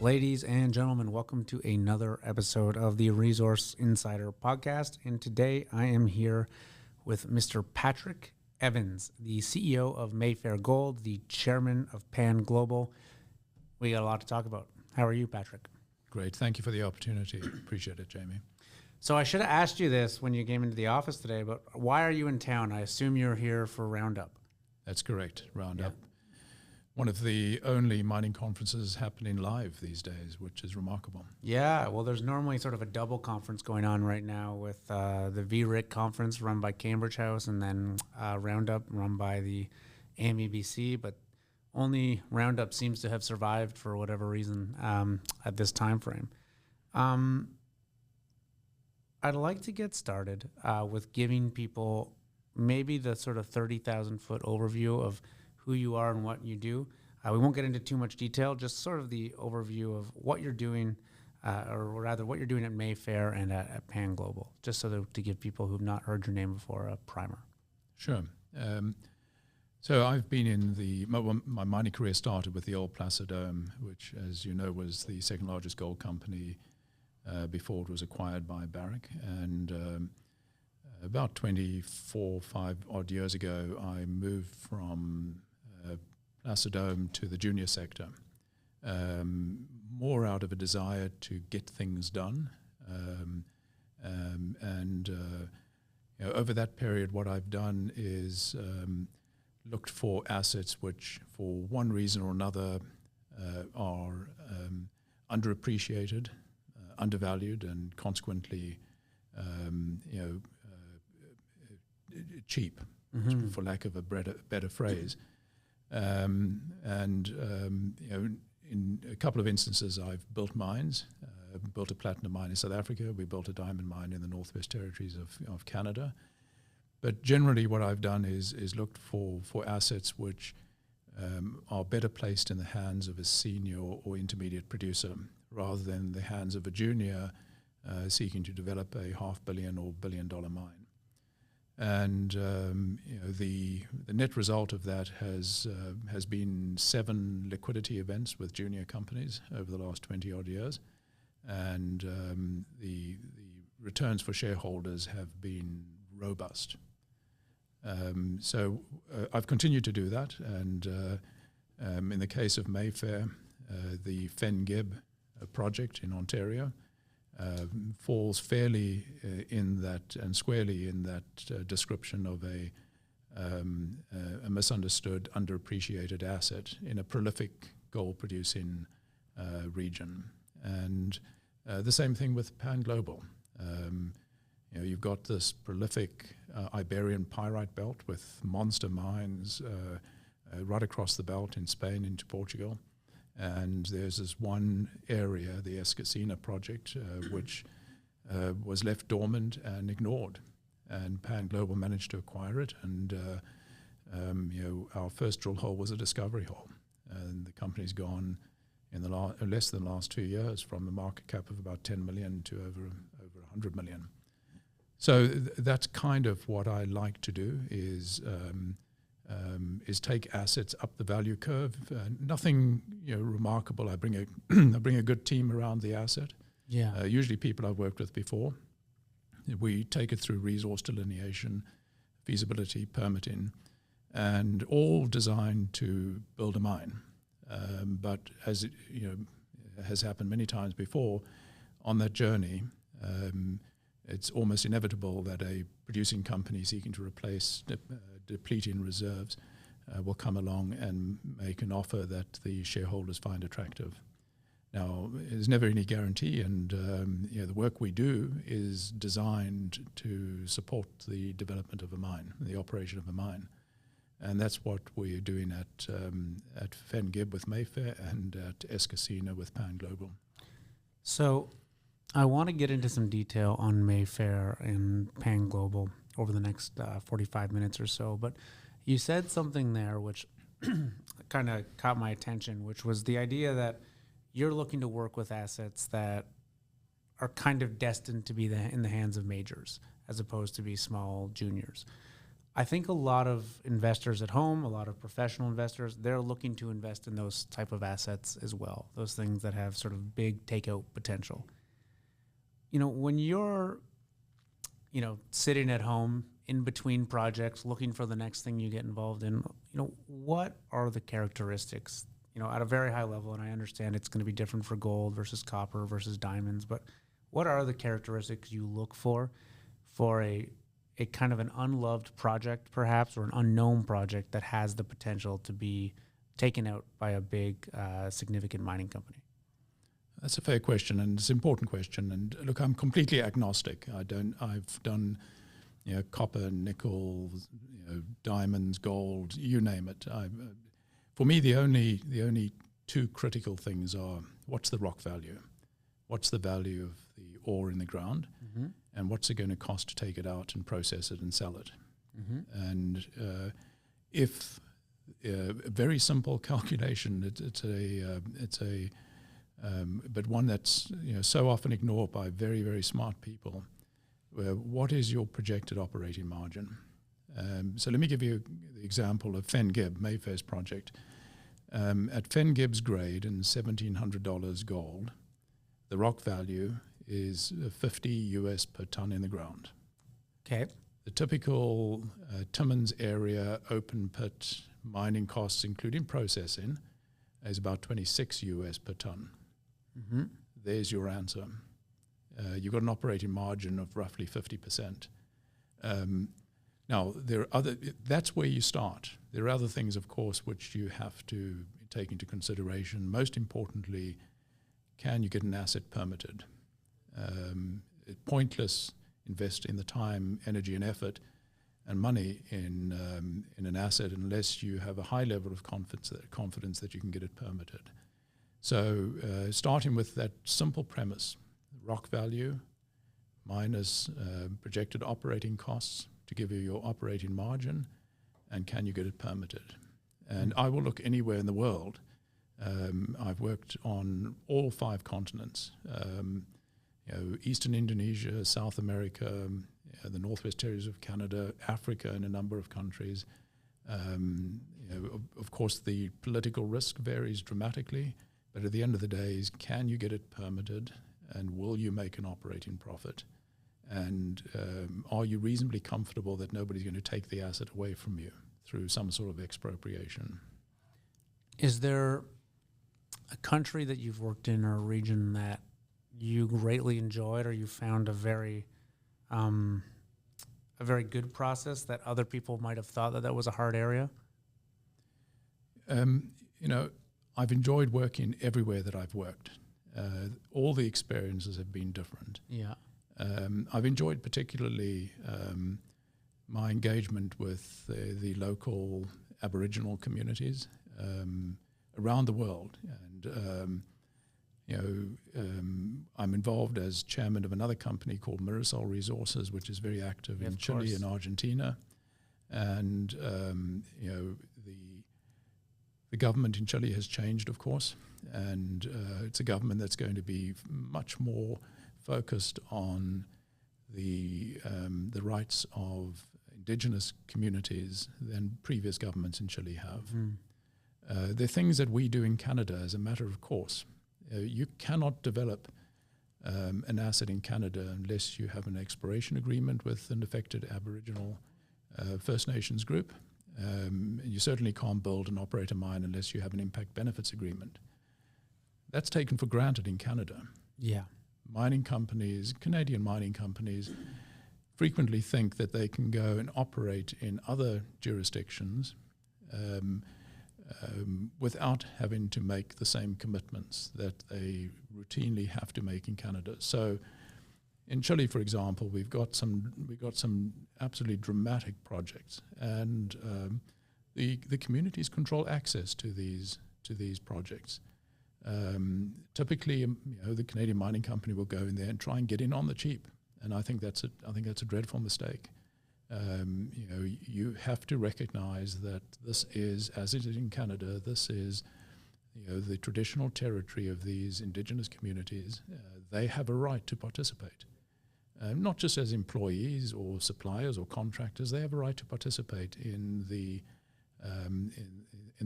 Ladies and gentlemen, welcome to another episode of the Resource Insider podcast. And today I am here with Mr. Patrick Evans, the CEO of Mayfair Gold, the chairman of Pan Global. We got a lot to talk about. How are you, Patrick? Great. Thank you for the opportunity. Appreciate it, Jamie. So I should have asked you this when you came into the office today, but why are you in town? I assume you're here for Roundup. That's correct. Roundup. Yep. One of the only mining conferences happening live these days, which is remarkable. Yeah, well, there's normally sort of a double conference going on right now with the VRIC conference run by Cambridge House and then Roundup run by the AMEBC, but only Roundup seems to have survived for whatever reason at this time frame. I'd like to get started with giving people maybe the sort of 30,000-foot overview of who you are and what you do. We won't get into too much detail, just sort of the overview of what you're doing, or rather what you're doing at Mayfair and at Pan Global, just so to give people who've not heard your name before a primer. Sure. So I've been in my mining career started with the old Placer Dome, which, as you know, was the second largest gold company before it was acquired by Barrick. And about 5 odd years ago, I moved from Placer Dome to the junior sector, more out of a desire to get things done. Over that period, what I've done is looked for assets which, for one reason or another, are underappreciated, undervalued, and consequently, cheap, for lack of a better phrase. In a couple of instances, I've built mines. Built a platinum mine in South Africa. We built a diamond mine in the Northwest Territories of Canada. But generally, what I've done is looked for assets which are better placed in the hands of a senior or intermediate producer rather than the hands of a junior seeking to develop a $500 million or $1 billion mine. And the net result of that has been 7 liquidity events with junior companies over the last 20 odd years, and the returns for shareholders have been robust. So I've continued to do that, and in the case of Mayfair, the Fengib project in Ontario falls fairly in that and squarely in that description of a misunderstood, underappreciated asset in a prolific gold-producing region. And the same thing with Pan Global. You've got this prolific Iberian pyrite belt with monster mines right across the belt in Spain into Portugal. And there's this one area, the Escacina project, which was left dormant and ignored. And Pan Global managed to acquire it. And our first drill hole was a discovery hole. And the company's gone in less than the last 2 years from a market cap of about 10 million to over 100 million. So that's kind of what I like to do is take assets up the value curve. Nothing remarkable. I bring a good team around the asset. Yeah. Usually people I've worked with before. We take it through resource delineation, feasibility, permitting, and all designed to build a mine. But as it has happened many times before, on that journey, it's almost inevitable that a producing company seeking to replace depleting reserves will come along and make an offer that the shareholders find attractive. Now, there's never any guarantee, and the work we do is designed to support the development of a mine, the operation of a mine. And that's what we're doing at Fengib with Mayfair and at Escacina with Pan Global. So I want to get into some detail on Mayfair and Pan Global over the next 45 minutes or so. But you said something there which kind of caught my attention, which was the idea that you're looking to work with assets that are kind of destined to be in the hands of majors as opposed to be small juniors. I think a lot of investors at home, a lot of professional investors, they're looking to invest in those type of assets as well, those things that have sort of big takeout potential. When you're, sitting at home in between projects, looking for the next thing you get involved in, what are the characteristics, at a very high level? And I understand it's going to be different for gold versus copper versus diamonds, but what are the characteristics you look for a kind of an unloved project, perhaps, or an unknown project that has the potential to be taken out by a big, significant mining company? That's a fair question, and it's an important question. And look, I'm completely agnostic. I've done, copper, nickel, diamonds, gold, you name it. For me, the only two critical things are: what's the rock value, what's the value of the ore in the ground, and what's it going to cost to take it out and process it and sell it. And if a very simple calculation, but one that's so often ignored by very, very smart people. What is your projected operating margin? So let me give you the example of Fengib, Mayfair's project. At Fengib's grade and $1,700 gold, the rock value is $50 per ton in the ground. Okay. The typical Timmins area open pit mining costs, including processing, is about $26 per ton. There's your answer. You've got an operating margin of roughly 50%. Now, that's where you start. There are other things, of course, which you have to take into consideration. Most importantly, can you get an asset permitted? It's pointless investing the time, energy, and effort and money in an asset unless you have a high level of confidence that you can get it permitted. So starting with that simple premise, rock value minus projected operating costs to give you your operating margin, and can you get it permitted? And I will look anywhere in the world. I've worked on all 5 continents, Eastern Indonesia, South America, the Northwest Territories of Canada, Africa, and a number of countries. Of course, the political risk varies dramatically, but at the end of the day is, can you get it permitted, and will you make an operating profit? And are you reasonably comfortable that nobody's going to take the asset away from you through some sort of expropriation? Is there a country that you've worked in or a region that you greatly enjoyed, or you found a very good process that other people might have thought that was a hard area? I've enjoyed working everywhere that I've worked. All the experiences have been different. Yeah. I've enjoyed particularly my engagement with the local Aboriginal communities around the world. And, I'm involved as chairman of another company called Mirasol Resources, which is very active in Chile and Argentina. And, the government in Chile has changed, of course, and it's a government that's going to be much more focused on the rights of indigenous communities than previous governments in Chile have. There are things that we do in Canada as a matter of course. You cannot develop an asset in Canada unless you have an exploration agreement with an affected Aboriginal First Nations group. You certainly can't build and operate a mine unless you have an impact benefits agreement. That's taken for granted in Canada. Yeah. Mining companies, Canadian mining companies, frequently think that they can go and operate in other jurisdictions without having to make the same commitments that they routinely have to make in Canada. So in Chile, for example, we've got some absolutely dramatic projects, and the communities control access to these projects. Typically, the Canadian Mining Company will go in there and try and get in on the cheap, and I think that's a dreadful mistake. You have to recognize that this is, as it is in Canada, this is the traditional territory of these indigenous communities. They have a right to participate. not just as employees or suppliers or contractors. They have a right to participate in the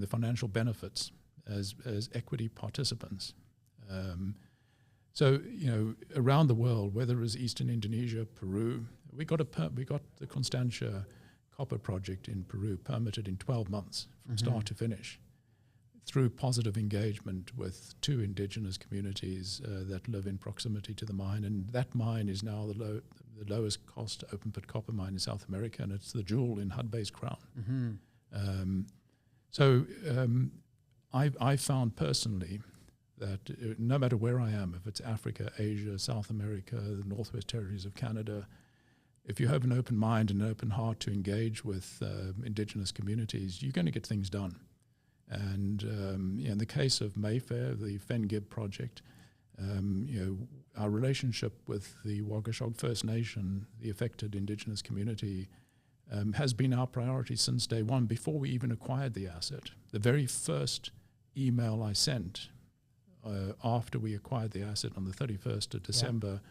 financial benefits as equity participants. So, around the world, whether it's Eastern Indonesia, Peru, we got the Constancia copper project in Peru permitted in 12 months from start to finish, through positive engagement with 2 indigenous communities that live in proximity to the mine. And that mine is now the lowest cost open pit copper mine in South America, and it's the jewel in Hudbay's crown. I found personally that no matter where I am, if it's Africa, Asia, South America, the Northwest Territories of Canada, if you have an open mind and an open heart to engage with indigenous communities, you're going to get things done. And in the case of Mayfair, the Fengib project, our relationship with the Wagashog First Nation, the affected indigenous community, has been our priority since day one, before we even acquired the asset. The very first email I sent after we acquired the asset on the 31st of December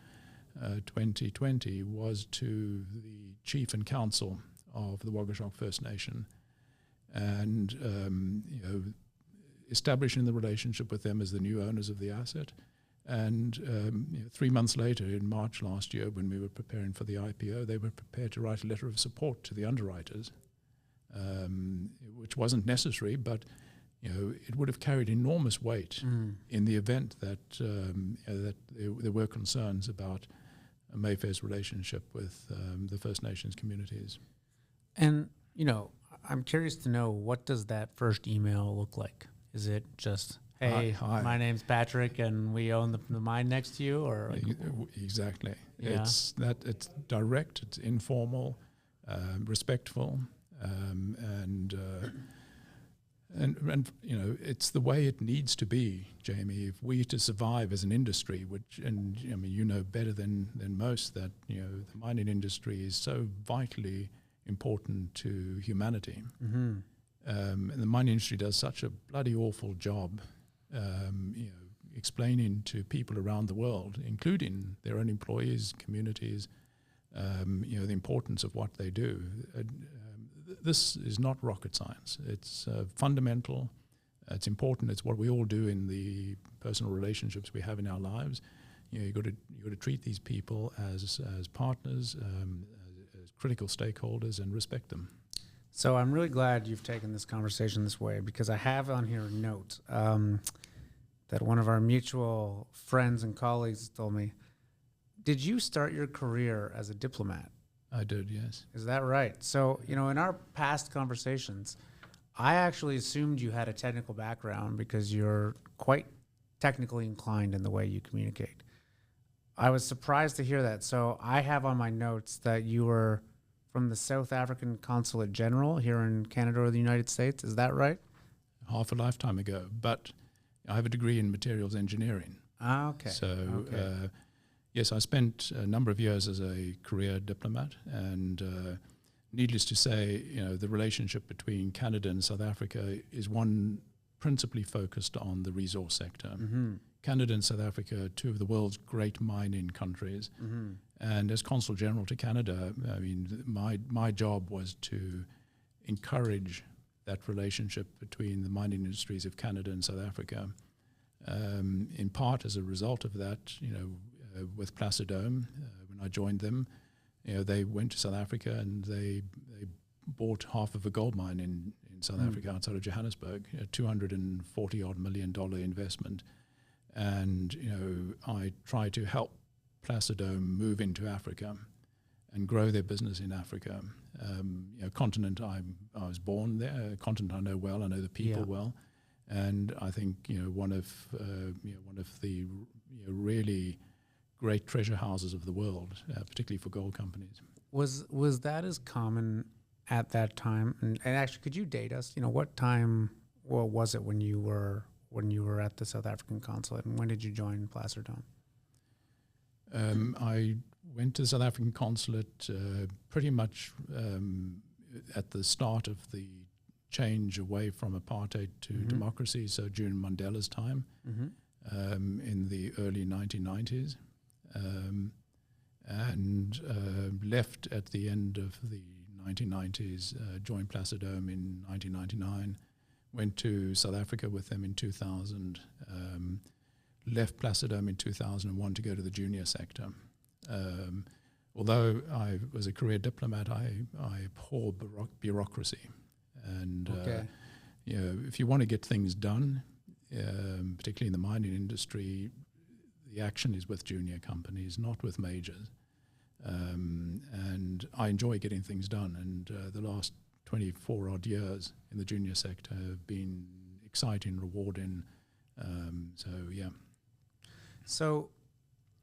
2020 was to the chief and council of the Wagashog First Nation, and establishing the relationship with them as the new owners of the asset. And 3 months later, in March last year, when we were preparing for the IPO, they were prepared to write a letter of support to the underwriters, which wasn't necessary, but it would have carried enormous weight in the event that that there were concerns about Mayfair's relationship with the First Nations communities. And, I'm curious to know, what does that first email look like? Is it just, hey, hi. My name's Patrick and we own the mine next to you? Or Exactly. Yeah. It's direct, it's informal, respectful, and it's the way it needs to be, Jamie. If we to survive as an industry, better than most that the mining industry is so vitally important to humanity. And the mining industry does such a bloody awful job, explaining to people around the world, including their own employees, communities, the importance of what they do. This is not rocket science. It's fundamental. It's important. It's what we all do in the personal relationships we have in our lives. You've got to treat these people as partners, as critical stakeholders, and respect them. So I'm really glad you've taken this conversation this way, because I have on here a note that one of our mutual friends and colleagues told me. Did you start your career as a diplomat? I did, yes. Is that right? So, in our past conversations, I actually assumed you had a technical background because you're quite technically inclined in the way you communicate. I was surprised to hear that. So I have on my notes that you were from the South African Consulate General here in Canada or the United States. Is that right? Ah, okay. So, yes, I spent a number of years as a career diplomat, and needless to say, the relationship between Canada and South Africa is one principally focused on the resource sector. Canada and South Africa are two of the world's great mining countries. And as Consul General to Canada, my job was to encourage that relationship between the mining industries of Canada and South Africa. In part as a result of that, with Placidome, when I joined them, they went to South Africa and they bought half of a gold mine in South Africa outside of Johannesburg, a $240 million investment. And, I tried to help Placidome move into Africa and grow their business in Africa. Continent, I was born there, a continent I know well, I know the people well. And I think, one of the really great treasure houses of the world, particularly for gold companies. Was that as common at that time? And actually, could you date us? What time was it when you were at the South African consulate, and when did you join Placidome? I went to the South African consulate pretty much at the start of the change away from apartheid to democracy, so during Mandela's time in the early 1990s. and left at the end of the 1990s, joined Placidome in 1999, went to South Africa with them in 2000, left Placidome in 2001 to go to the junior sector. Although I was a career diplomat, I abhor bureaucracy. And if you want to get things done, particularly in the mining industry, the action is with junior companies, not with majors. And I enjoy getting things done. And the last 24 odd years in the junior sector have been exciting, rewarding. So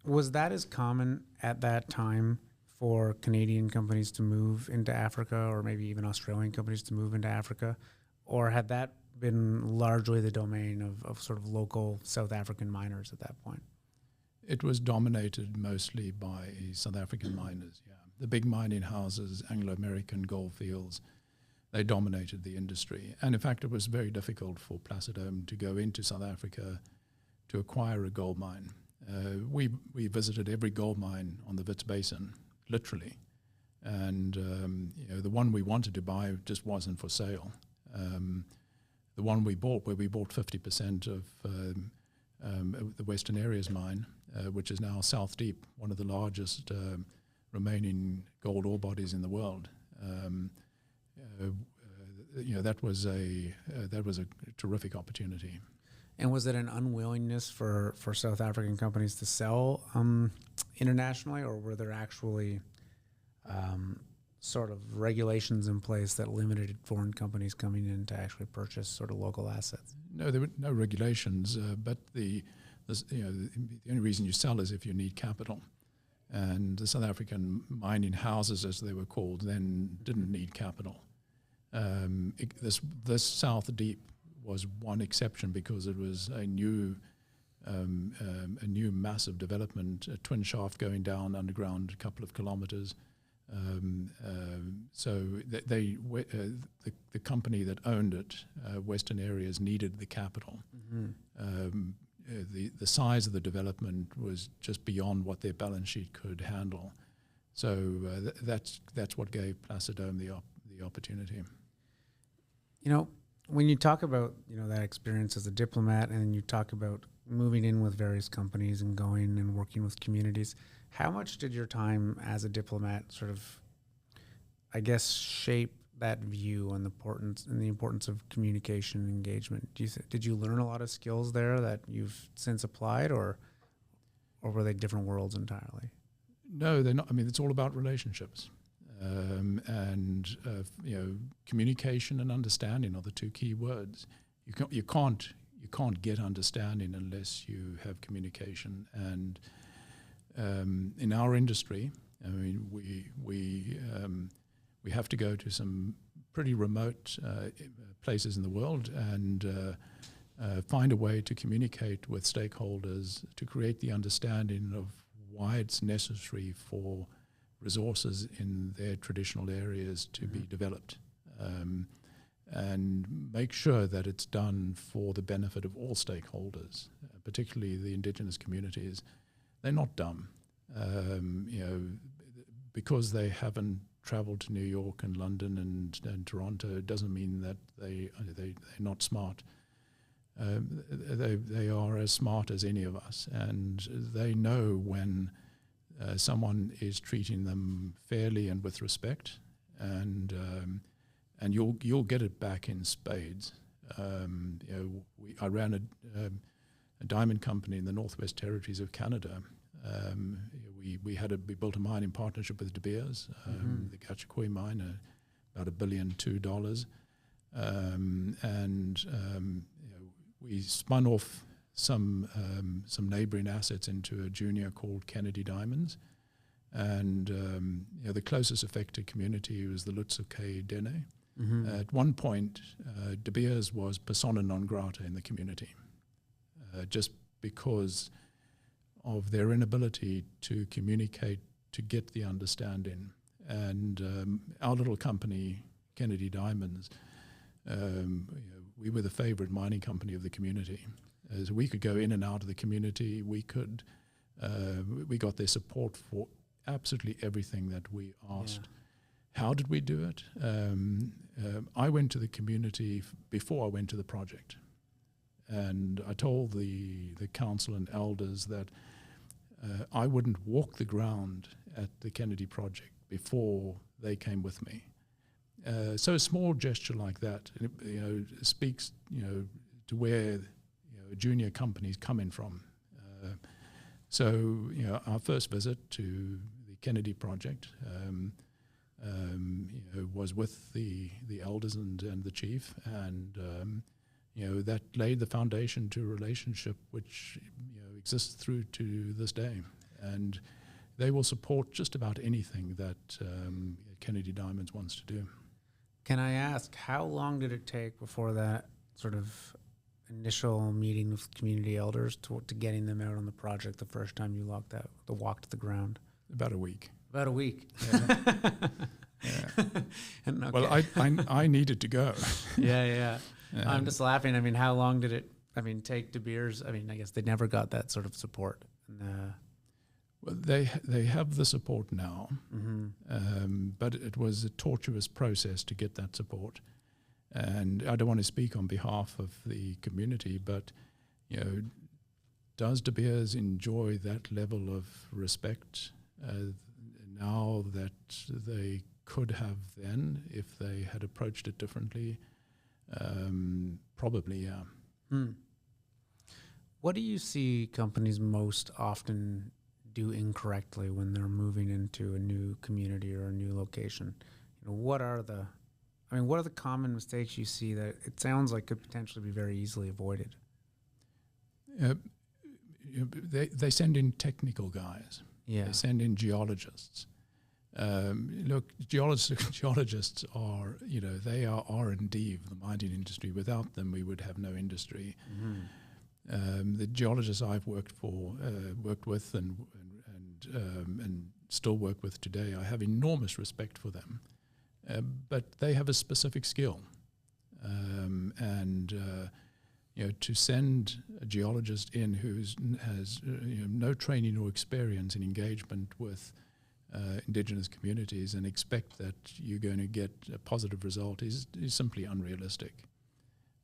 was that as common at that time for Canadian companies to move into Africa, or maybe even Australian companies to move into Africa? Or had that been largely the domain of sort of local South African miners at that point? It was dominated mostly by South African miners, yeah. The big mining houses, Anglo-American goldfields, they dominated the industry. And in fact, it was very difficult for Placidome to go into South Africa to acquire a gold mine. We visited every gold mine on the Wits Basin, literally. And the one we wanted to buy just wasn't for sale. The one we bought, where we bought 50% of the Western Areas mine, which is now South Deep, one of the largest remaining gold ore bodies in the world. That was a terrific opportunity. And was it an unwillingness for South African companies to sell internationally, or were there actually sort of regulations in place that limited foreign companies coming in to actually purchase sort of local assets? No, there were no regulations, but the only reason you sell is if you need capital. And the South African mining houses, as they were called, then didn't need capital. This South Deep was one exception because it was a new massive development, a twin shaft going down underground a couple of kilometers. So the company that owned it, Western Areas, needed the capital. Mm-hmm. The size of the development was just beyond what their balance sheet could handle. So that's what gave Placidome the opportunity. When you talk about that experience as a diplomat, and you talk about moving in with various companies and going and working with communities, how much did your time as a diplomat sort of, I guess, shape that view and the importance of communication and engagement? Did you learn a lot of skills there that you've since applied, or were they different worlds entirely? No, they're not. I mean, it's all about relationships. Communication and understanding are the two key words. You can't get understanding unless you have communication. And in our industry, I mean, we have to go to some pretty remote places in the world and find a way to communicate with stakeholders to create the understanding of why it's necessary for resources in their traditional areas to be developed, and make sure that it's done for the benefit of all stakeholders, particularly the indigenous communities. They're not dumb, because they haven't traveled to New York and London and Toronto. It doesn't mean that they're not smart. They are as smart as any of us, and they know when someone is treating them fairly and with respect, and you'll get it back in spades. I ran a diamond company in the Northwest Territories of Canada. We built a mine in partnership with De Beers, the Gachagui mine, about $1.2 billion, we spun off some neighbouring assets into a junior called Kennady Diamonds, and the closest affected community was the Lutsuke Dene. Mm-hmm. At one point, De Beers was persona non grata in the community, just because of their inability to communicate, to get the understanding. And our little company, Kennady Diamonds, we were the favourite mining company of the community. As we could go in and out of the community, we got their support for absolutely everything that we asked. How did we do it? I went to the community before I went to the project. And I told the council and elders that I wouldn't walk the ground at the Kennedy project before they came with me. So a small gesture like that, speaks, to where a junior company's coming from. So our first visit to the Kennedy project was with the elders and the chief, and that laid the foundation to a relationship which exists through to this day, and they will support just about anything that Kennedy Diamonds wants to do. Can I ask, how long did it take before that sort of initial meeting with community elders to getting them out on the project the first time you walked the ground? About a week. About a week. Yeah. Yeah. And, okay. Well, I needed to go. Yeah. I'm just laughing. I mean, how long did it, take De Beers? I guess they never got that sort of support. Well, they have the support now, but it was a tortuous process to get that support. And I don't want to speak on behalf of the community, but does De Beers enjoy that level of respect now that they could have then if they had approached it differently? Probably, yeah. What do you see companies most often do incorrectly when they're moving into a new community or a new location? What are the common mistakes you see that it sounds like could potentially be very easily avoided? They send in technical guys. Yeah. They send in geologists. Look, geologists are, they are R&D of the mining industry. Without them, we would have no industry. The geologists I've worked with, and still work with today, I have enormous respect for them. But they have a specific skill, to send a geologist in who has no training or experience in engagement with indigenous communities and expect that you're going to get a positive result is simply unrealistic.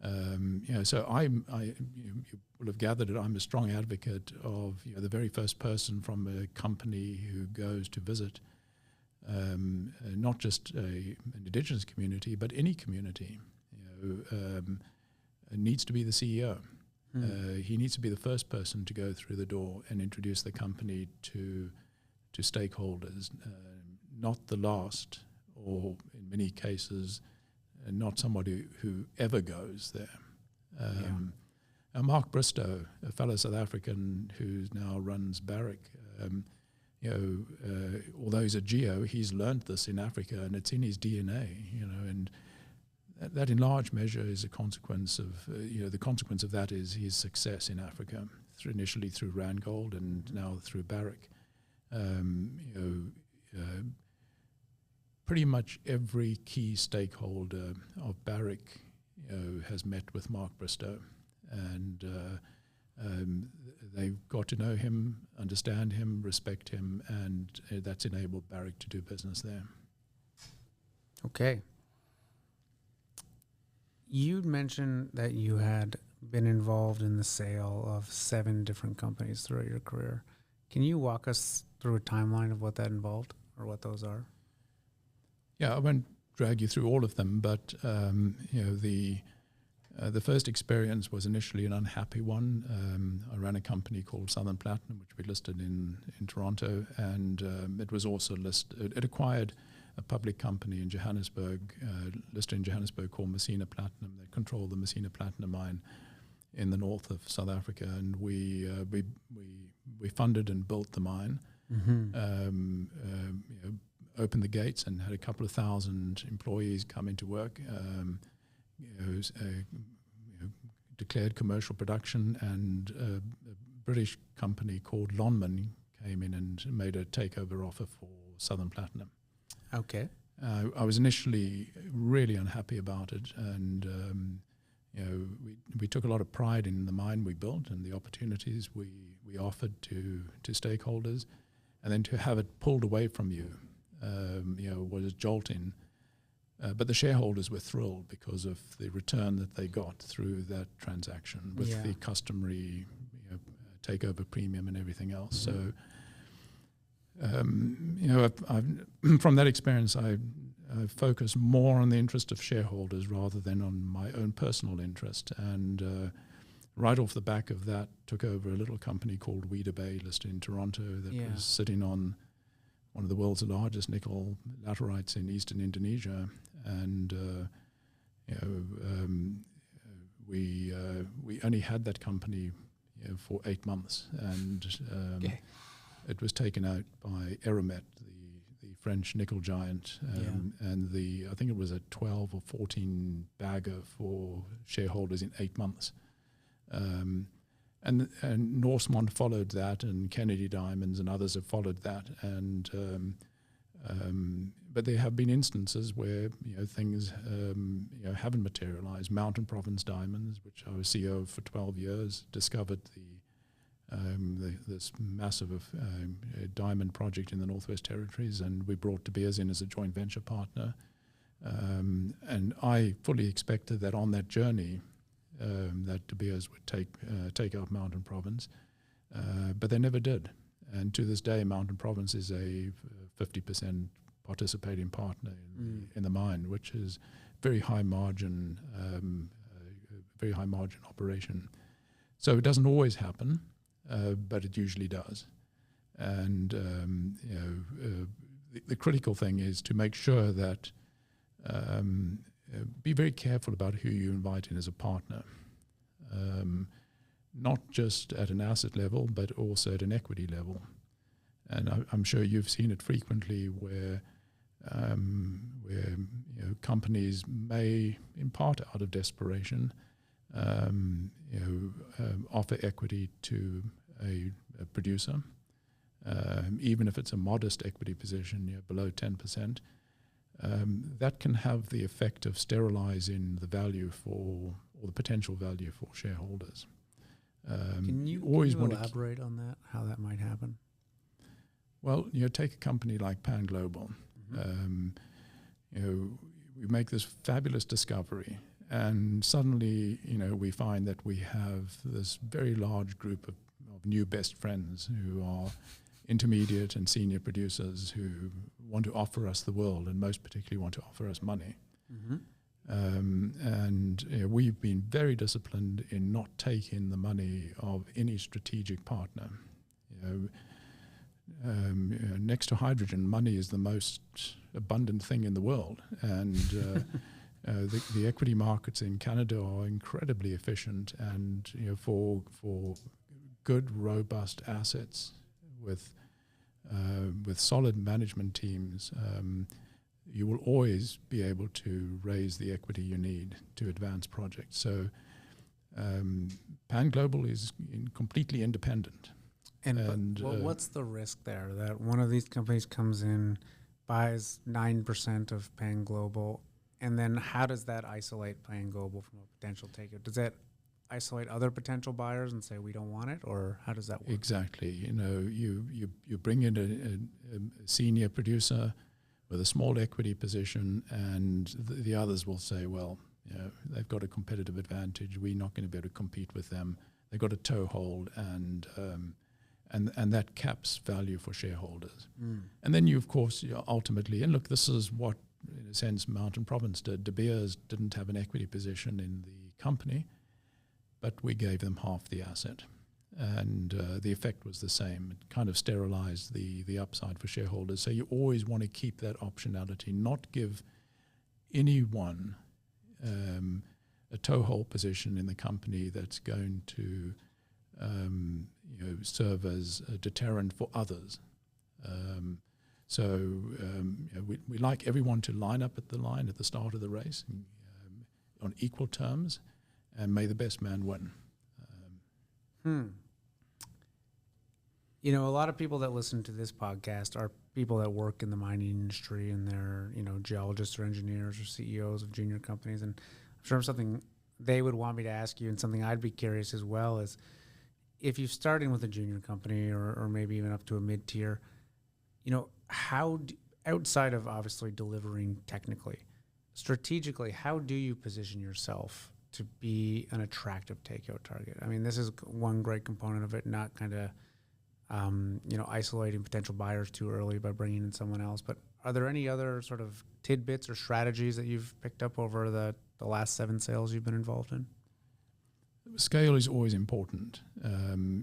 So you will have gathered that I'm a strong advocate of the very first person from a company who goes to visit not just an indigenous community, but any community. Needs to be the CEO. He needs to be the first person to go through the door and introduce the company to stakeholders, not the last, or in many cases, not somebody who ever goes there. Mark Bristow, a fellow South African who now runs Barrick, although he's a geo, he's learned this in Africa and it's in his DNA, and that in large measure is a consequence of, the consequence of that is his success in Africa, initially through Randgold and now through Barrick. Pretty much every key stakeholder of Barrick has met with Mark Bristow, and they've got to know him, understand him, respect him, and that's enabled Barrick to do business there. Okay. You'd mentioned that you had been involved in the sale of 7 different companies throughout your career. Can you walk us through a timeline of what that involved or what those are? Yeah, I won't drag you through all of them, but the first experience was initially an unhappy one. I ran a company called Southern Platinum, which we listed in Toronto, and it was also listed. It acquired a public company in Johannesburg, listed in Johannesburg, called Messina Platinum. They control the Messina Platinum mine in the north of South Africa, and we funded and built the mine. Opened the gates and had a couple of thousand employees come into work. Declared commercial production, and a British company called Lonmin came in and made a takeover offer for Southern Platinum. Okay. I was initially really unhappy about it, and we took a lot of pride in the mine we built and the opportunities we offered to stakeholders. and then to have it pulled away from you, was jolting. But the shareholders were thrilled because of the return that they got through that transaction with the customary takeover premium and everything else. So, I've from that experience, I focus more on the interest of shareholders rather than on my own personal interest. And right off the back of that, took over a little company called Weda Bay, listed in Toronto, that was sitting on one of the world's largest nickel laterites in eastern Indonesia. And we only had that company for 8 months, and it was taken out by Eramet, the French nickel giant, and I think it was a 12 or 14 bagger for shareholders in 8 months. And Norsemont followed that, and Kennady Diamonds and others have followed that. And but there have been instances where things haven't materialized. Mountain Province Diamonds, which I was CEO of for 12 years, discovered this massive diamond project in the Northwest Territories, and we brought De Beers in as a joint venture partner. And I fully expected that on that journey, that De Beers would take out Mountain Province, but they never did. And to this day, Mountain Province is a 50% participating partner in the mine, which is very high margin operation. So it doesn't always happen, but it usually does. And the critical thing is to make sure that be very careful about who you invite in as a partner, not just at an asset level, but also at an equity level. And I'm sure you've seen it frequently where companies may, in part out of desperation, offer equity to a producer, even if it's a modest equity position, below 10%. That can have the effect of sterilizing the value or the potential value for shareholders. Can you elaborate on that, how that might happen? Well, take a company like Pan Global. We make this fabulous discovery, and suddenly, we find that we have this very large group of new best friends who are intermediate and senior producers who want to offer us the world, and most particularly want to offer us money. And we've been very disciplined in not taking the money of any strategic partner. Next to hydrogen, money is the most abundant thing in the world, and the equity markets in Canada are incredibly efficient, and for good, robust assets with solid management teams, you will always be able to raise the equity you need to advance projects. So Pan Global is completely independent. And what's the risk there that one of these companies comes in, buys 9% of Pan Global, and then how does that isolate Pan Global from a potential takeout? Does that isolate other potential buyers and say we don't want it, or how does that work? Exactly. You bring in a senior producer with a small equity position, and the others will say, well, they've got a competitive advantage. We're not going to be able to compete with them. They've got a toehold, and that caps value for shareholders. And then you, of course, ultimately, and look, this is what, in a sense, Mountain Province did. De Beers didn't have an equity position in the company, but we gave them half the asset. And the effect was the same. It kind of sterilized the upside for shareholders. So you always want to keep that optionality, not give anyone a toehold position in the company that's going to serve as a deterrent for others. We like everyone to line up at the line at the start of the race on equal terms, and may the best man win. A lot of people that listen to this podcast are people that work in the mining industry, and they're, geologists or engineers or CEOs of junior companies. And I'm sure something they would want me to ask you, and something I'd be curious as well, is if you're starting with a junior company or maybe even up to a mid-tier, Outside of obviously delivering technically, strategically, how do you position yourself to be an attractive takeout target? I mean, this is one great component of it, not kind of, isolating potential buyers too early by bringing in someone else. But are there any other sort of tidbits or strategies that you've picked up over the last 7 sales you've been involved in? Scale is always important.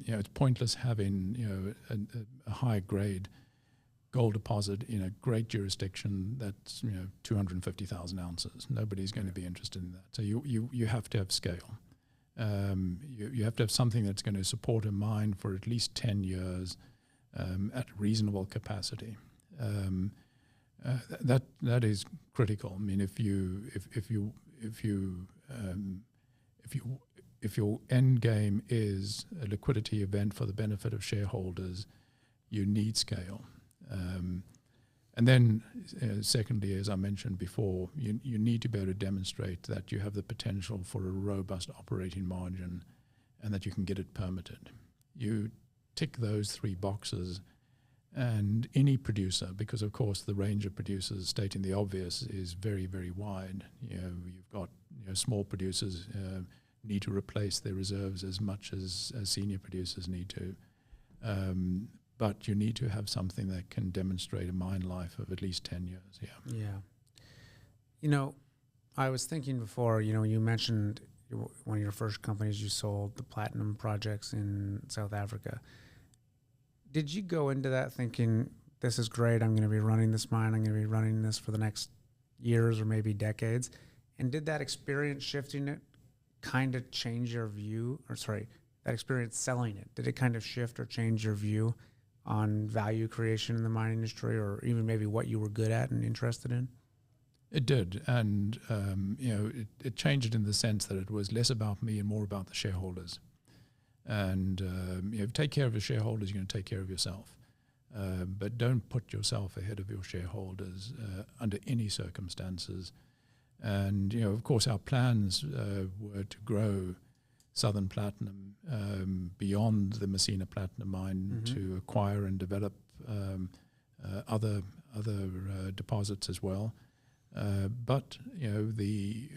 It's pointless having a high grade gold deposit in a great jurisdiction that's 250,000 ounces. Nobody's going to be interested in that. So you have to have scale. You have to have something that's going to support a mine for at least 10 years at reasonable capacity. That is critical. I mean, if your end game is a liquidity event for the benefit of shareholders, you need scale. And then, secondly, as I mentioned before, you need to be able to demonstrate that you have the potential for a robust operating margin and that you can get it permitted. You tick those 3 boxes, and any producer, because of course the range of producers, stating the obvious, is very, very wide. You've got small producers need to replace their reserves as much as senior producers need to. But you need to have something that can demonstrate a mine life of at least 10 years. Yeah. I was thinking before, you mentioned one of your first companies you sold, the platinum projects in South Africa. Did you go into that thinking, this is great, I'm going to be running this mine, I'm going to be running this for the next years or maybe decades? And did that experience shifting it kind of change your view, that experience selling it, did it kind of shift or change your view on value creation in the mining industry, or even maybe what you were good at and interested in? It did, and it changed it in the sense that it was less about me and more about the shareholders. And if you take care of your shareholders, you're going to take care of yourself. But don't put yourself ahead of your shareholders under any circumstances. And of course, our plans were to grow Southern Platinum beyond the Messina Platinum Mine, to acquire and develop other deposits as well. But the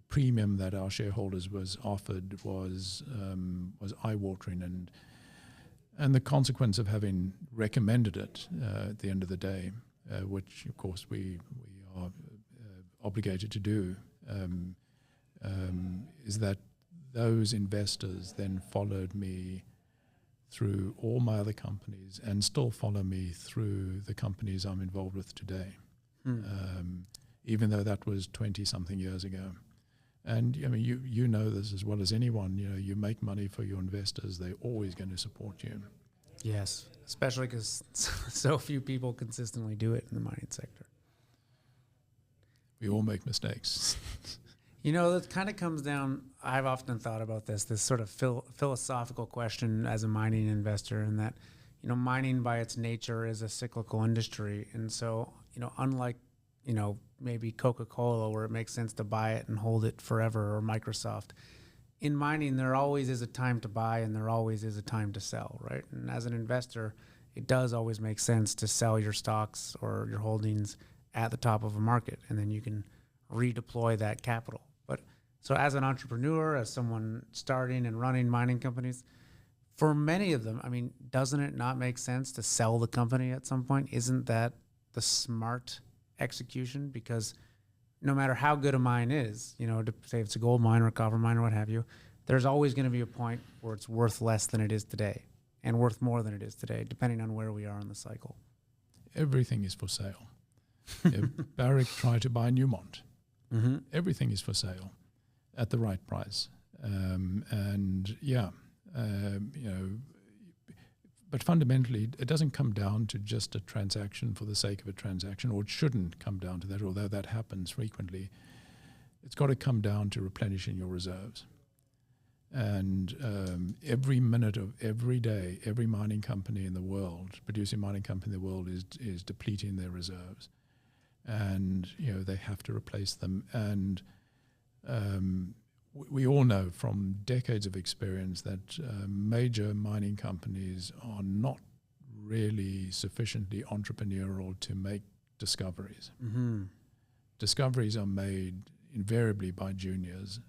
premium that our shareholders was offered was eye-watering, and the consequence of having recommended it at the end of the day, which of course we are obligated to do. Is that those investors then followed me through all my other companies and still follow me through the companies I'm involved with today, even though that was 20-something years ago. And I mean, you know this as well as anyone. You make money for your investors; they're always going to support you. Yes, especially because so few people consistently do it in the mining sector. We all make mistakes. That kind of comes down, I've often thought about this sort of philosophical question as a mining investor, in that, mining by its nature is a cyclical industry. And so, unlike, maybe Coca-Cola, where it makes sense to buy it and hold it forever, or Microsoft, in mining, there always is a time to buy and there always is a time to sell, right? And as an investor, it does always make sense to sell your stocks or your holdings at the top of a market, and then you can redeploy that capital. But so as an entrepreneur, as someone starting and running mining companies, for many of them, I mean, doesn't it not make sense to sell the company at some point? Isn't that the smart execution? Because no matter how good a mine is, to say it's a gold mine or a copper mine or what have you, there's always going to be a point where it's worth less than it is today and worth more than it is today, depending on where we are in the cycle. Everything is for sale. Barrick tried to buy Newmont. Everything is for sale at the right price. But fundamentally, it doesn't come down to just a transaction for the sake of a transaction, or it shouldn't come down to that, although that happens frequently. It's got to come down to replenishing your reserves. And every minute of every day, every mining company in the world, producing mining company in the world, is depleting their reserves. And they have to replace them. And we all know from decades of experience that major mining companies are not really sufficiently entrepreneurial to make discoveries. Mm-hmm. Discoveries are made invariably by juniors.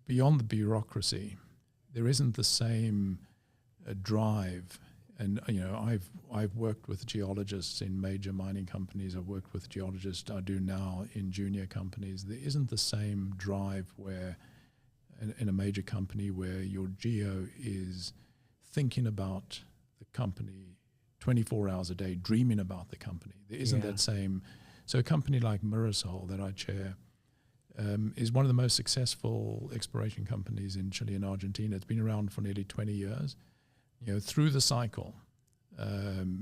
Beyond the bureaucracy, there isn't the same drive. And I've worked with geologists in major mining companies. I've worked with geologists I do now in junior companies. There isn't the same drive where in a major company where your geo is thinking about the company 24 hours a day, dreaming about the company. There isn't that same. So a company like Mirasol that I chair is one of the most successful exploration companies in Chile and Argentina. It's been around for nearly 20 years. Through the cycle,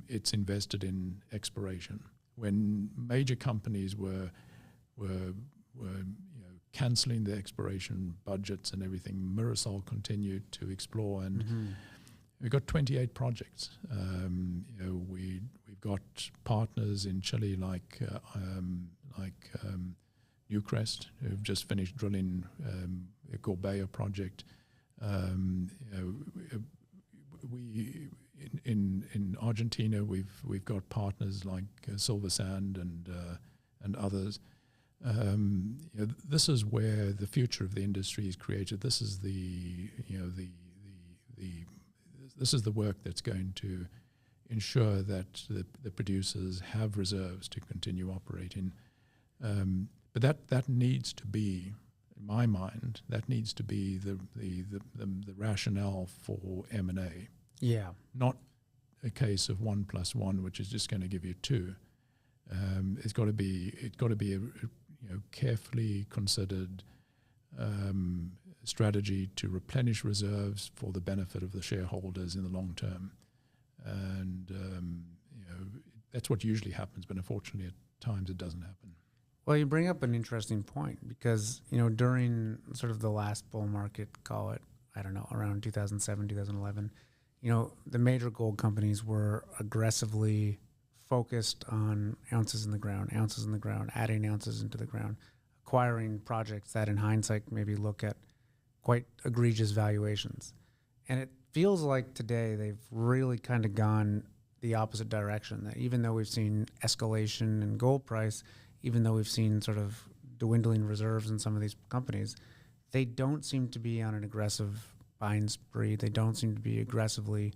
it's invested in exploration. When major companies were cancelling their exploration budgets and everything, Mirasol continued to explore, and we've got 28 projects. We've got partners in Chile like Newcrest, who've just finished drilling a Gorbea project. In Argentina, we've got partners like Silver Sand and others. This is where the future of the industry is created. This is this is the work that's going to ensure that the producers have reserves to continue operating. But that needs to be, in my mind, that needs to be the rationale for M&A. Yeah. Not a case of 1 + 1, which is just going to give you 2. It's got to be a carefully considered strategy to replenish reserves for the benefit of the shareholders in the long term, and that's what usually happens. But unfortunately, at times it doesn't happen. Well, you bring up an interesting point because during sort of the last bull market, call it around 2007, 2011. The major gold companies were aggressively focused on ounces in the ground, adding ounces into the ground, acquiring projects that in hindsight maybe look at quite egregious valuations. And it feels like today they've really kind of gone the opposite direction, that even though we've seen escalation in gold price, even though we've seen sort of dwindling reserves in some of these companies, they don't seem to be on an aggressive buying spree. They don't seem to be aggressively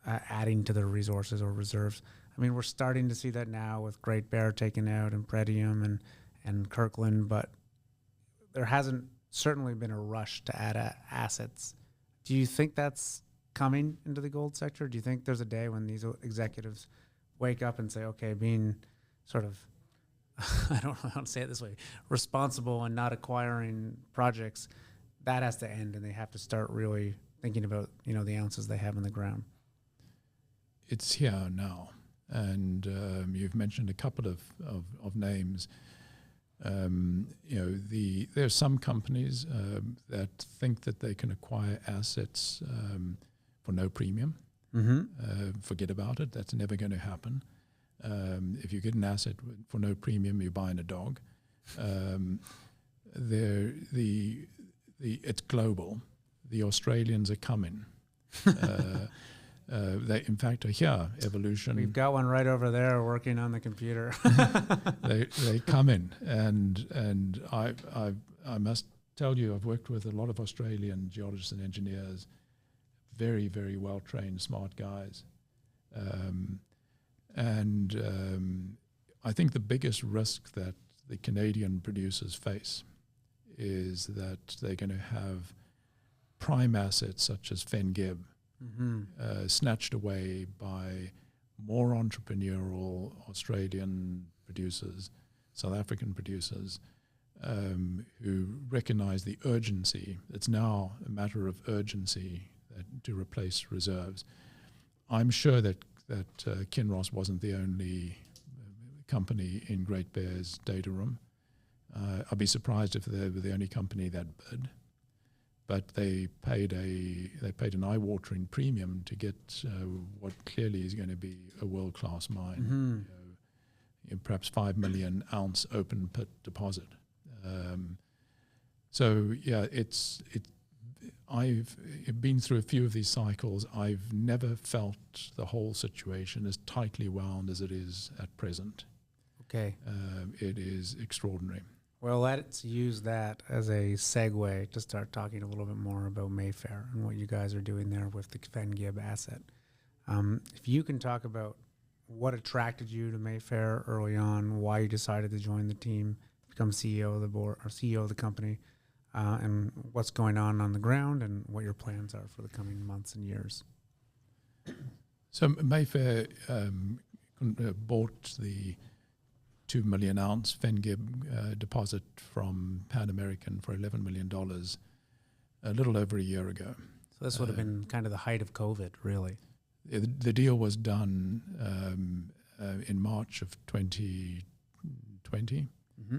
adding to their resources or reserves. I mean, we're starting to see that now with Great Bear taken out and Pretium and Kirkland, but there hasn't certainly been a rush to add assets. Do you think that's coming into the gold sector? Do you think there's a day when these executives wake up and say, okay, being sort of, I don't know how to say it this way, responsible and not acquiring projects, that has to end and they have to start really thinking about, the ounces they have in the ground? It's here now. And you've mentioned a couple of names. There are some companies that think that they can acquire assets for no premium. Forget about it. That's never going to happen. If you get an asset for no premium, you're buying a dog. It's global. The Australians are coming. They, in fact, are here. Evolution. We've got one right over there working on the computer. They come in, and I must tell you, I've worked with a lot of Australian geologists and engineers, very, very well trained, smart guys, and I think the biggest risk that the Canadian producers face is that they're going to have prime assets such as Fengib snatched away by more entrepreneurial Australian producers, South African producers, who recognize the urgency. It's now a matter of urgency to replace reserves. I'm sure that Kinross wasn't the only company in Great Bear's data room. I'd be surprised if they were the only company that bid. But they paid an eye-watering premium to get what clearly is going to be a world-class mine, perhaps 5 million ounce open pit deposit. I've been through a few of these cycles. I've never felt the whole situation as tightly wound as it is at present. Okay. It is extraordinary. Well, let's use that as a segue to start talking a little bit more about Mayfair and what you guys are doing there with the Fengib asset. If you can talk about what attracted you to Mayfair early on, why you decided to join the team, become CEO of the board or CEO of the company, and what's going on the ground and what your plans are for the coming months and years. So Mayfair bought the 2 million ounce Fengib deposit from Pan American for $11 million a little over a year ago. So this would have been kind of the height of COVID, really. The deal was done in March of 2020. Mm-hmm.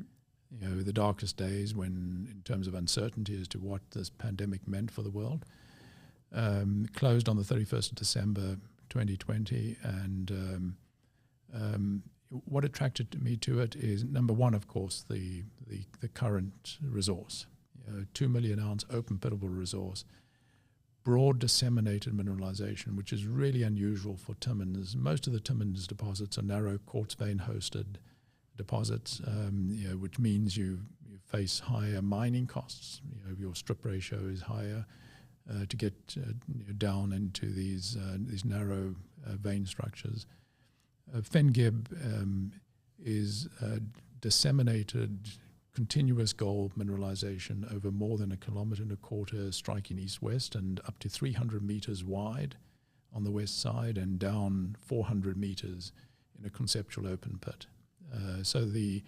You know, the darkest days when, in terms of uncertainty as to what this pandemic meant for the world. Closed on the 31st of December 2020, and what attracted me to it is, number one, of course, the current resource. 2 million ounce open pitable resource, broad disseminated mineralization, which is really unusual for Timmins. Most of the Timmins deposits are narrow quartz vein hosted deposits, which means you face higher mining costs. Your strip ratio is higher to get down into these narrow vein structures. Fengib is disseminated continuous gold mineralization over more than 1.25 kilometers, striking east-west and up to 300 meters wide on the west side and down 400 meters in a conceptual open pit. So the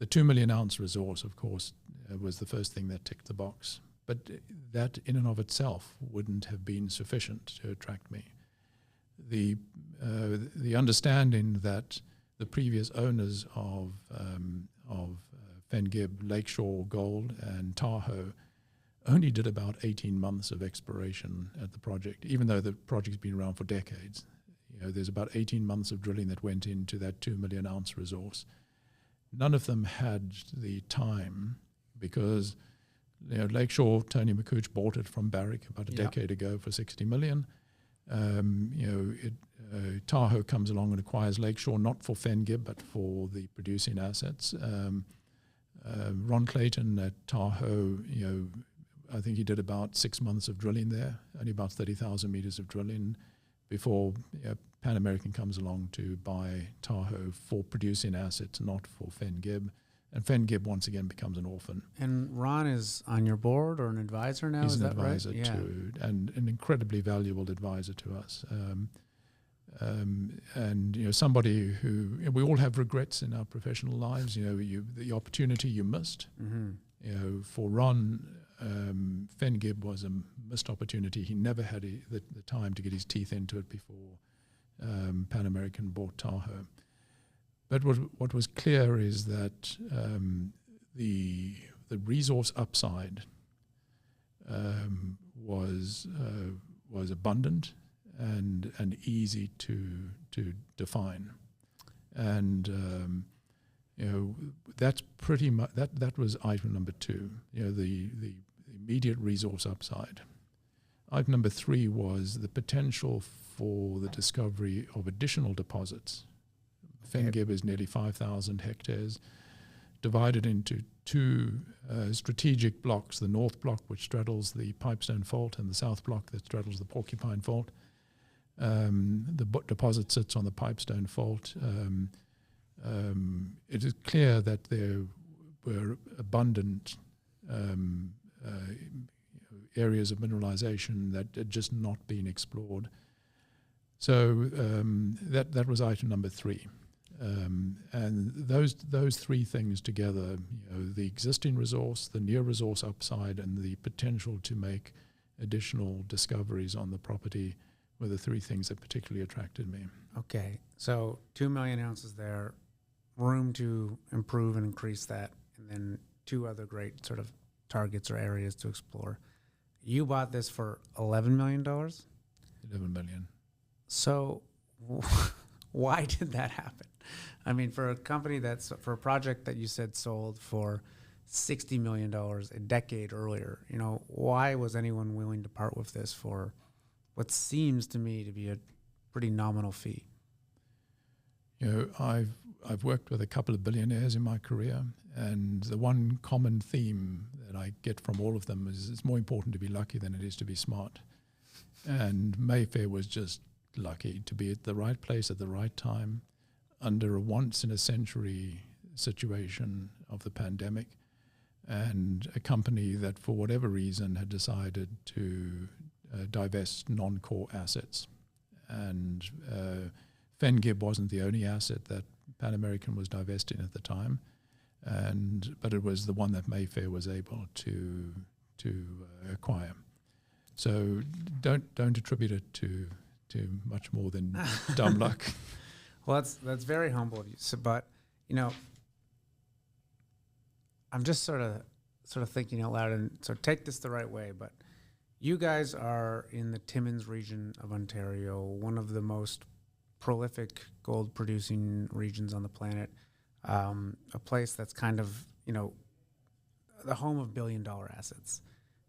2 million ounce resource, of course, was the first thing that ticked the box. But that in and of itself wouldn't have been sufficient to attract me. The understanding that the previous owners of Fengib, Lakeshore Gold and Tahoe only did about 18 months of exploration at the project, even though the project's been around for decades. There's about 18 months of drilling that went into that 2 million ounce resource. None of them had the time because Lakeshore, Tony McCooch bought it from Barrick about a decade ago for $60 million. Tahoe comes along and acquires Lakeshore, not for Fengib, but for the producing assets. Ron Clayton at Tahoe, I think he did about 6 months of drilling there, only about 30,000 meters of drilling before Pan American comes along to buy Tahoe for producing assets, not for Fengib. And Fengib once again becomes an orphan. And Ron is on your board or an advisor now? He's is an that advisor right? and an incredibly valuable advisor to us. And somebody who we all have regrets in our professional lives. The opportunity you missed. Mm-hmm. For Ron, Fengib was a missed opportunity. He never had the time to get his teeth into it before Pan American bought Tahoe. But what was clear is that the resource upside was abundant and easy to define, and that's pretty much that was item number 2. The immediate resource upside. Item number 3 was the potential for the discovery of additional deposits. Fengib is nearly 5,000 hectares, divided into 2 strategic blocks, the north block, which straddles the Pipestone Fault, and the south block that straddles the Porcupine Fault. The deposit sits on the Pipestone Fault. It is clear that there were abundant areas of mineralization that had just not been explored. So that was item number 3. And those 3 things together, the existing resource, the near resource upside, and the potential to make additional discoveries on the property were the 3 things that particularly attracted me. Okay, so 2 million ounces there, room to improve and increase that, and then 2 other great sort of targets or areas to explore. You bought this for $11 million? $11 million. So why did that happen? I mean, for a company for a project that you said sold for $60 million a decade earlier. You know, why was anyone willing to part with this for what seems to me to be a pretty nominal fee? You know, I've worked with a couple of billionaires in my career, and the one common theme that I get from all of them is it's more important to be lucky than it is to be smart. And Mayfair was just lucky to be at the right place at the right time under a once-in-a-century situation of the pandemic, and a company that, for whatever reason, had decided to divest non-core assets. And Fengib wasn't the only asset that Pan American was divesting at the time, but it was the one that Mayfair was able to acquire. So don't attribute it to much more than dumb luck. Well, that's very humble of you. So, but you know, I'm just sort of thinking out loud, and so take this the right way. But you guys are in the Timmins region of Ontario, one of the most prolific gold producing regions on the planet. A place that's kind of, you know, the home of billion-dollar assets.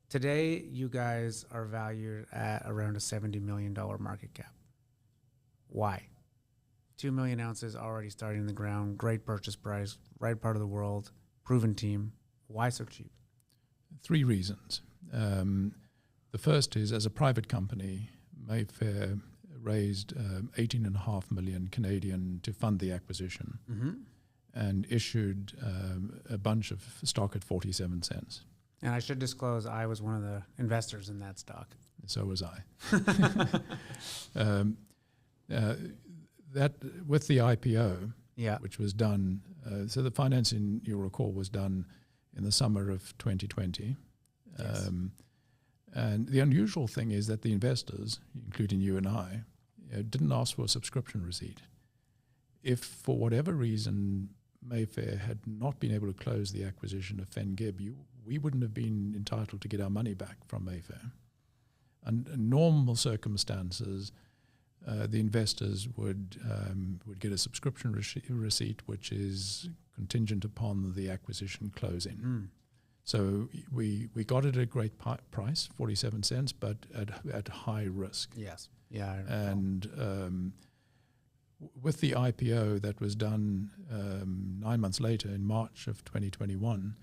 Today, you guys are valued at around a $70 million market cap. Why? 2 million ounces already starting in the ground, great purchase price, right part of the world, proven team. Why so cheap? 3 reasons. The first is, as a private company, Mayfair raised 18.5 million Canadian to fund the acquisition, and issued a bunch of stock at 47 cents. And I should disclose, I was one of the investors in that stock. So was I. That with the IPO, which was done, so the financing, you'll recall, was done in the summer of 2020. Yes. And the unusual thing is that the investors, including you and I, didn't ask for a subscription receipt. If for whatever reason Mayfair had not been able to close the acquisition of Fengib, we wouldn't have been entitled to get our money back from Mayfair. And in normal circumstances, the investors would get a subscription receipt, which is contingent upon the acquisition closing. So we got it at a great price, 47 cents, but at high risk. Yes. Yeah. And with the IPO that was done 9 months later, in March of 2021,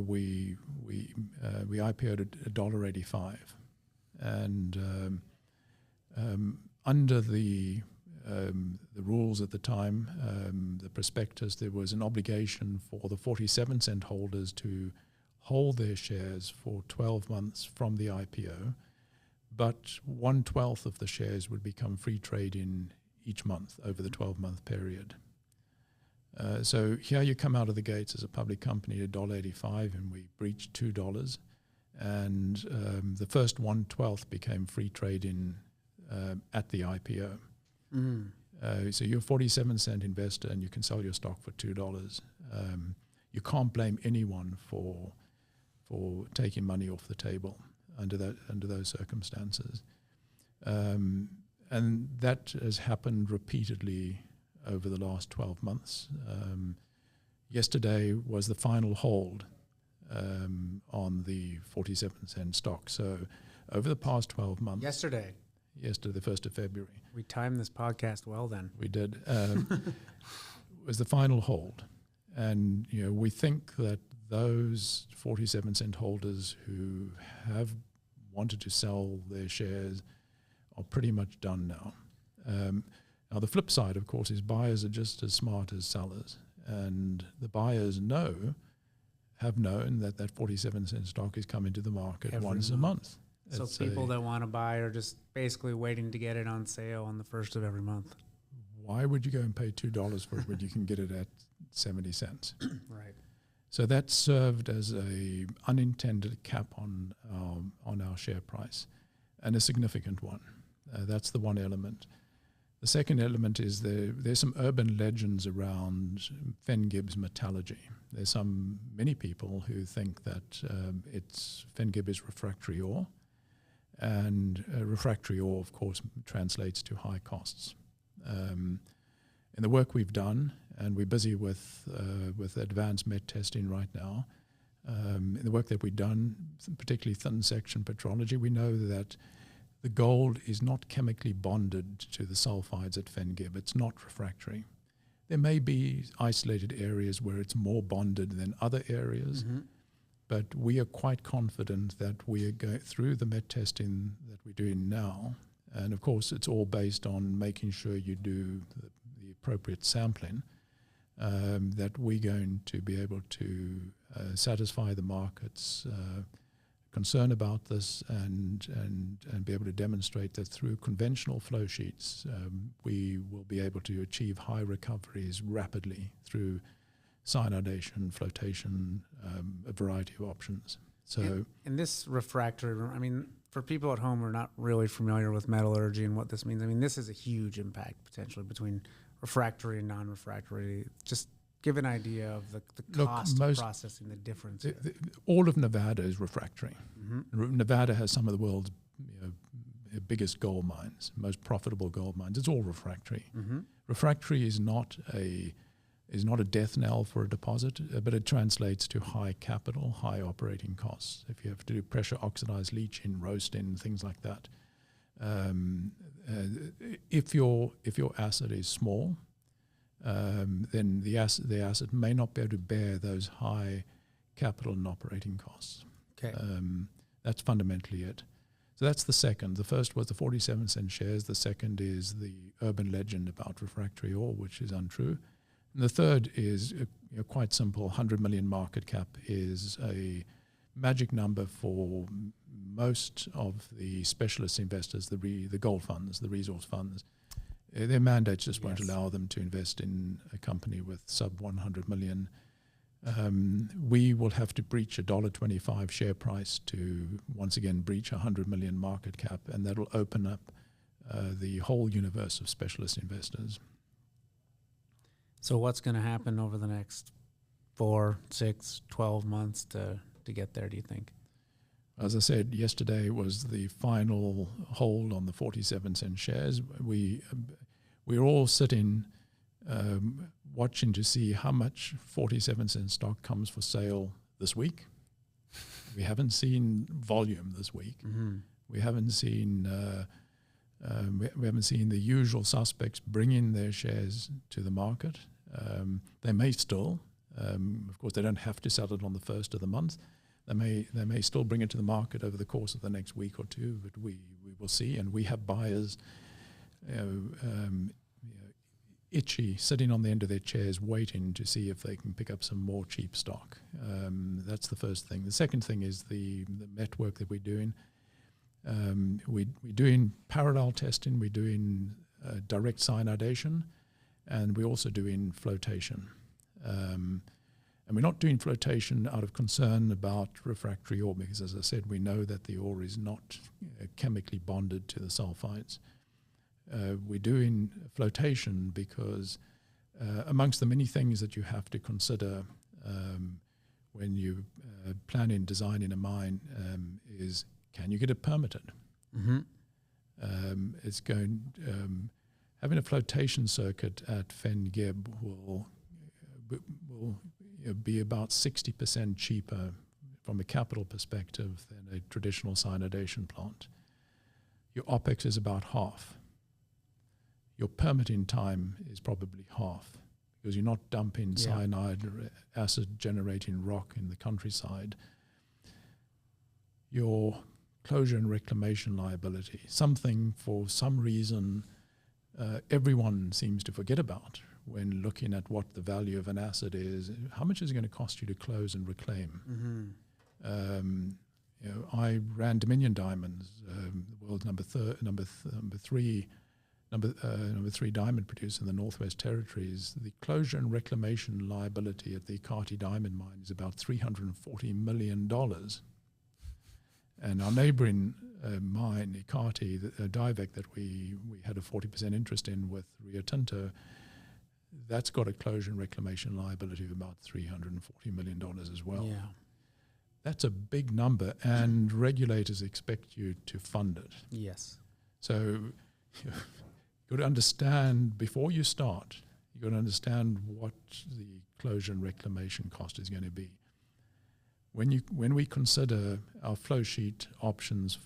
we IPO'd at $1.85, and under the rules at the time, the prospectus, there was an obligation for the 47 cent holders to hold their shares for 12 months from the IPO, but 1/12 of the shares would become free trade in each month over the 12-month period. So here you come out of the gates as a public company at $1.85, and we breached $2, and the first 1/12 became free trade in at the IPO. So you're a 47 cent investor and you can sell your stock for $2. You can't blame anyone for taking money off the table under those circumstances. And that has happened repeatedly over the last 12 months. Yesterday was the final hold on the 47 cent stock. So over the past 12 months... Yesterday, the 1st of February. We timed this podcast well then. We did. Was the final hold. And, we think that those 47 cent holders who have wanted to sell their shares are pretty much done now. Now, the flip side, of course, is buyers are just as smart as sellers. And the buyers have known that 47 cent stock is coming to the market once a month. So people that want to buy are just basically waiting to get it on sale on the 1st of every month. Why would you go and pay $2 for it when you can get it at 70 cents? Right. So that served as a unintended cap on our share price, and a significant one. That's the one element. The second element is there's some urban legends around Fengib's metallurgy. There's many people who think that Fengib is refractory ore, and refractory ore, of course, translates to high costs. in the work we've done, and we're busy with advanced met testing right now, in the work that we've done, particularly thin section petrology, we know that the gold is not chemically bonded to the sulfides at Fengib. It's not refractory. There may be isolated areas where it's more bonded than other areas, but we are quite confident that we are going through the met testing that we're doing now. And of course, it's all based on making sure you do the appropriate sampling, that we're going to be able to satisfy the market's concern about this and be able to demonstrate that through conventional flow sheets, we will be able to achieve high recoveries rapidly through cyanidation, flotation, a variety of options. So in this refractory room, I mean, for people at home who are not really familiar with metallurgy and what this means, I mean, this is a huge impact potentially between refractory and non-refractory. Just give an idea of the cost of processing, the difference. All of Nevada is refractory. Nevada has some of the world's biggest gold mines, most profitable gold mines. It's all refractory. Refractory is not a death knell for a deposit, but it translates to high capital, high operating costs. If you have to do pressure oxidized leaching, roasting, things like that. If your asset is small, then the asset may not be able to bear those high capital and operating costs. Okay. That's fundamentally it. So that's the second. The first was the 47-cent shares. The second is the urban legend about refractory ore, which is untrue. And the third is quite simple. 100 million market cap is a magic number for most of the specialist investors, the gold funds, the resource funds. Their mandates just won't allow them to invest in a company with sub 100 million. We will have to breach $1.25 share price to once again breach 100 million market cap, and that will open up the whole universe of specialist investors. So what's going to happen over the next 4, 6, 12 months to get there, do you think? As I said, yesterday was the final hold on the 47-cent shares. We're all sitting watching to see how much 47-cent stock comes for sale this week. We haven't seen volume this week. We haven't seen we haven't seen the usual suspects bring in their shares to the market. They may still, of course, they don't have to sell it on the first of the month. They may still bring it to the market over the course of the next week or two, but we will see. And we have buyers itchy, sitting on the end of their chairs, waiting to see if they can pick up some more cheap stock. That's the first thing. The second thing is the met work that we're doing. We're doing parallel testing. We're doing direct cyanidation, and we're also doing flotation. And we're not doing flotation out of concern about refractory ore because, as I said, we know that the ore is not chemically bonded to the sulfides. We're doing flotation because amongst the many things that you have to consider when you plan in designing a mine is, can you get it permitted? It's going having a flotation circuit at Fengib will be about 60% cheaper from a capital perspective than a traditional cyanidation plant. Your OPEX is about half. Your permitting time is probably half because you're not dumping cyanide or acid generating rock in the countryside. Your closure and reclamation liability, something for some reason everyone seems to forget about when looking at what the value of an asset is. How much is it going to cost you to close and reclaim? I ran Dominion Diamonds, the world's number three diamond producer in the Northwest Territories. The closure and reclamation liability at the Kennady Diamond mine is about $340 million. And our neighboring mine, Kennady, Diavik, that we had a 40% interest in with Rio Tinto, that's got a closure and reclamation liability of about $340 million as well. Yeah. That's a big number, and regulators expect you to fund it. Yes. So you've got to understand before you start, got to understand what the closure and reclamation cost is going to be. When we consider our flow sheet options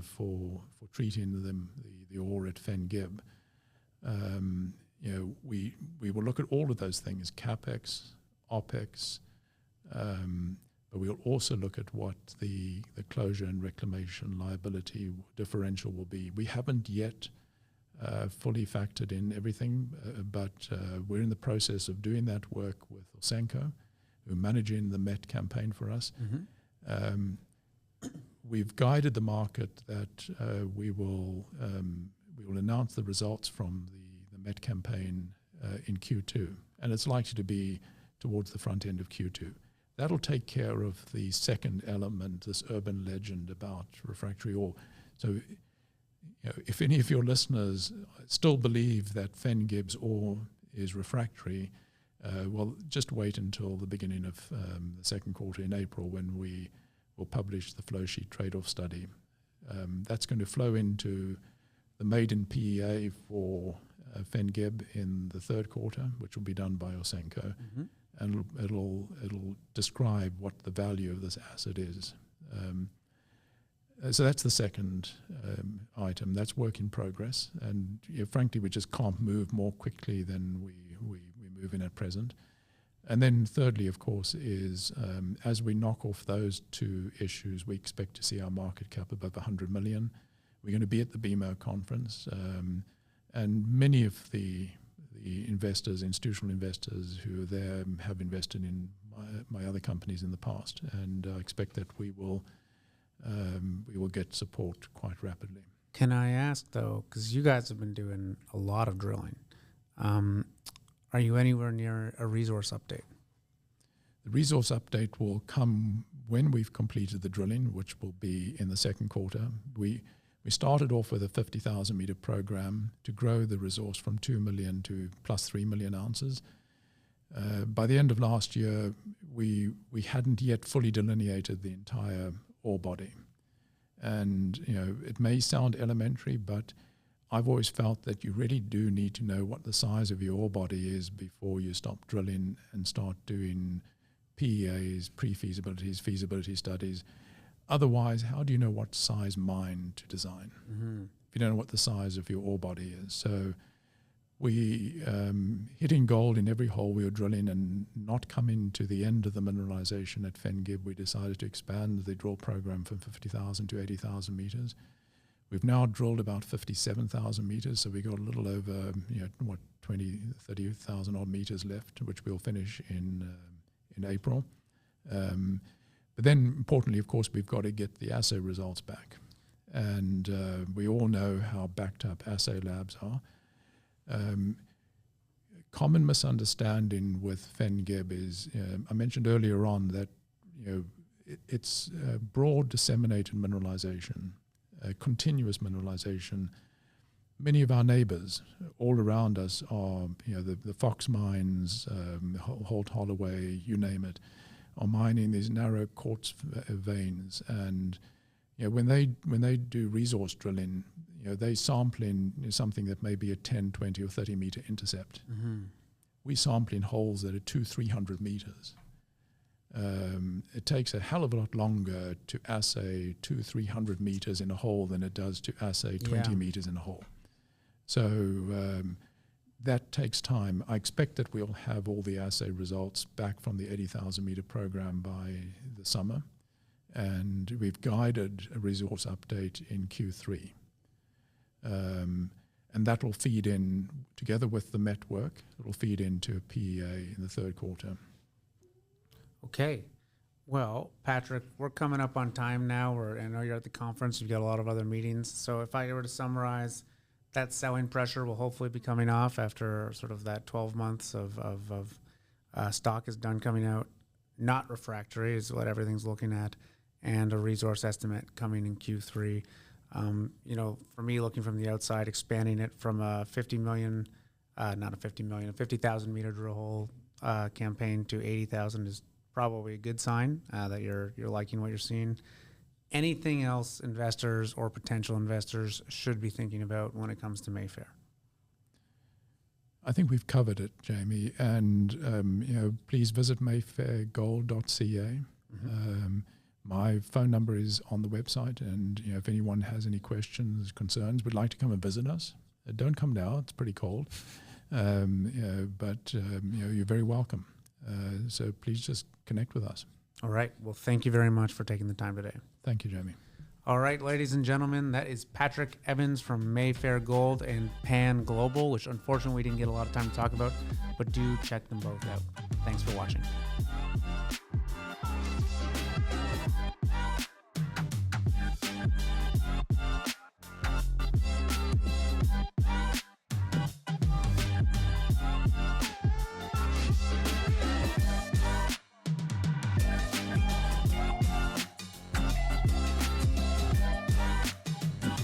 for treating the ore at Fen Gib, we will look at all of those things: capex, opex, but we'll also look at what the closure and reclamation liability differential will be. We haven't yet fully factored in everything, but we're in the process of doing that work with Ausenco, who are managing the Met campaign for us. Mm-hmm. We've guided the market that we will announce the results from the Met campaign in Q2, and it's likely to be towards the front end of Q2. That'll take care of the second element, this urban legend about refractory ore. So, if any of your listeners still believe that Fen Gib's ore is refractory, well, just wait until the beginning of the second quarter in April, when we will publish the flow sheet trade-off study. That's going to flow into the maiden PEA for Fen Gib in the third quarter, which will be done by Ausenco. Mm-hmm. And it'll describe what the value of this asset is. So that's the second item. That's work in progress, and frankly, we just can't move more quickly than we move in at present. And then thirdly, of course, is as we knock off those two issues, we expect to see our market cap above 100 million. We're going to be at the BMO conference, and many of the investors, institutional investors who are there, have invested in my other companies in the past, and I expect that we will get support quite rapidly. Can I ask, though, because you guys have been doing a lot of drilling, are you anywhere near a resource update? The resource update will come when we've completed the drilling, which will be in the second quarter. We started off with a 50,000 meter program to grow the resource from 2 million to plus 3 million ounces. By the end of last year, we hadn't yet fully delineated the entire ore body. And, it may sound elementary, but I've always felt that you really do need to know what the size of your ore body is before you stop drilling and start doing PEAs, pre-feasibilities, feasibility studies. Otherwise, how do you know what size mine to design if you don't know what the size of your ore body is? So we hitting gold in every hole we were drilling and not coming to the end of the mineralization at Fen Gib, we decided to expand the drill program from 50,000 to 80,000 meters. We've now drilled about 57,000 meters, so we got a little over 30,000 odd meters left, which we'll finish in April. But then, importantly, of course, we've got to get the assay results back. And we all know how backed up assay labs are. Common misunderstanding with Fen Gib is, I mentioned earlier on that it's broad disseminated mineralization, continuous mineralization. Many of our neighbors all around us are, the Fox mines, Holt Holloway, you name it, are mining these narrow quartz veins, and when they do resource drilling, they sampling something that may be a 10, 20 or 30 meter intercept. Mm-hmm. We sampling holes that are 200-300 meters. It takes a hell of a lot longer to assay 200-300 meters in a hole than it does to assay 20 meters in a hole. So that takes time. I expect that we'll have all the assay results back from the 80,000 meter program by the summer, and we've guided a resource update in Q3. And that will feed in, together with the Met work, it will feed into a PEA in the third quarter. Okay. Well, Patrick, we're coming up on time now. I know you're at the conference. You've got a lot of other meetings. So if I were to summarize, that selling pressure will hopefully be coming off after sort of that 12 months of stock is done coming out. Not refractory is what everything's looking at, and a resource estimate coming in Q3. For me, looking from the outside, expanding it from a 50,000 meter drill hole campaign to 80,000 is probably a good sign that you're liking what you're seeing. Anything else investors or potential investors should be thinking about when it comes to Mayfair? I think we've covered it, Jamie. And please visit mayfairgold.ca. My phone number is on the website, and if anyone has any questions, concerns, would like to come and visit us, don't come now. It's pretty cold, but you're very welcome. So please just connect with us. All right. Well, thank you very much for taking the time today. Thank you, Jamie. All right, ladies and gentlemen, that is Patrick Evans from Mayfair Gold and Pan Global, which unfortunately we didn't get a lot of time to talk about, but do check them both out. Thanks for watching.